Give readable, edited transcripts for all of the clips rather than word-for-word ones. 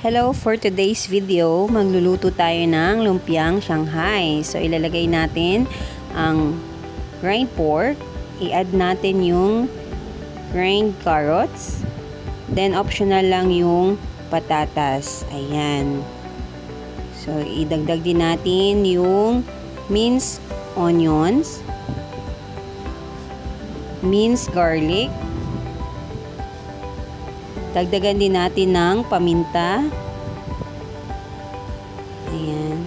Hello, for today's video, magluluto tayo ng lumpiang Shanghai. So, ilalagay natin ang grind pork, i-add natin yung grind carrots, then optional lang yung patatas. Ayan. So, idagdag din natin yung minced onions, minced garlic, dagdagan din natin ng paminta. Ayan.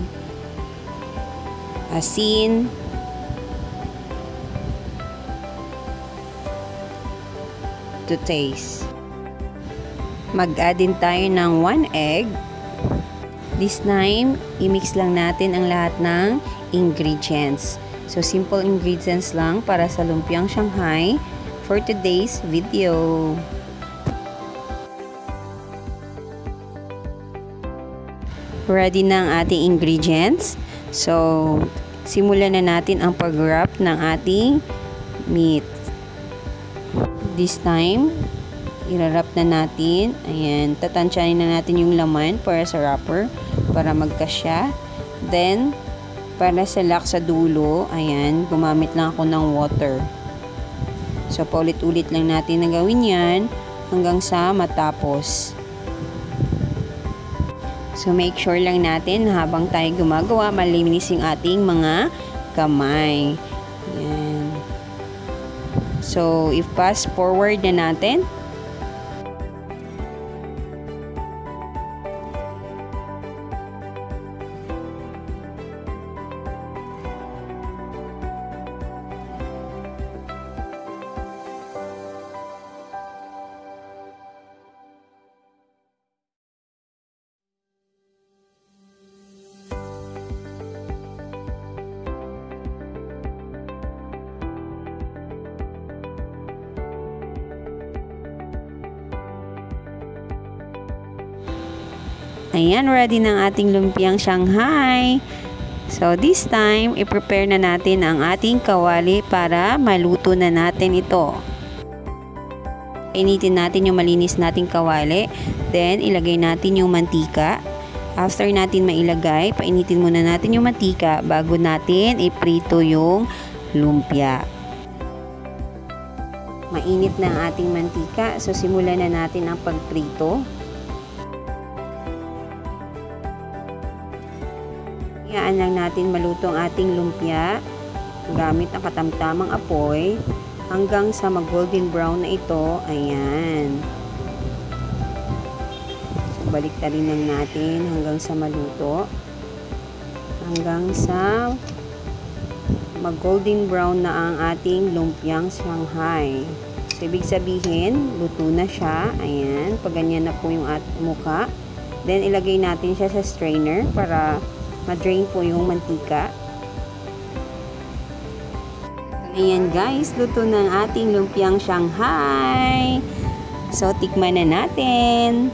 Asin. To taste. Mag-add din tayo ng 1 egg. This time, i-mix lang natin ang lahat ng ingredients. So, simple ingredients lang para sa lumpiang Shanghai for today's video. Ready na ang ating ingredients. So, simulan na natin ang pag-wrap ng ating meat. This time, i-wrap na natin. Ayan, tatansyahin na natin yung laman para sa wrapper, para magkasya. Then, para sa lock sa dulo, ayan, gumamit lang ako ng water. So, paulit-ulit lang natin na gawin yan hanggang sa matapos. So, make sure lang natin habang tayo gumagawa, malinis yung ating mga kamay. Ayan. So, i-fast forward na natin. Ayan, ready ng ating lumpiang Shanghai. So, this time, i-prepare na natin ang ating kawali para maluto na natin ito. Initin natin yung malinis nating kawali. Then, ilagay natin yung mantika. After natin mailagay, painitin muna natin yung mantika bago natin iprito yung lumpia. Mainit na ang ating mantika. So, simulan na natin ang pagprito. Hayaan lang natin maluto ang ating lumpia gamit ang katamtamang apoy hanggang sa mag-golden brown na ito. Ayan. So, baliktarin lang natin hanggang sa maluto. Hanggang sa mag-golden brown na ang ating lumpiang Shanghai. So, ibig sabihin, luto na siya. Ayan. Pag ganyan na po yung mukha. Then, ilagay natin siya sa strainer para ma-drain po yung mantika. Ayan guys, luto na ang ating lumpiang Shanghai. So, tikman na natin.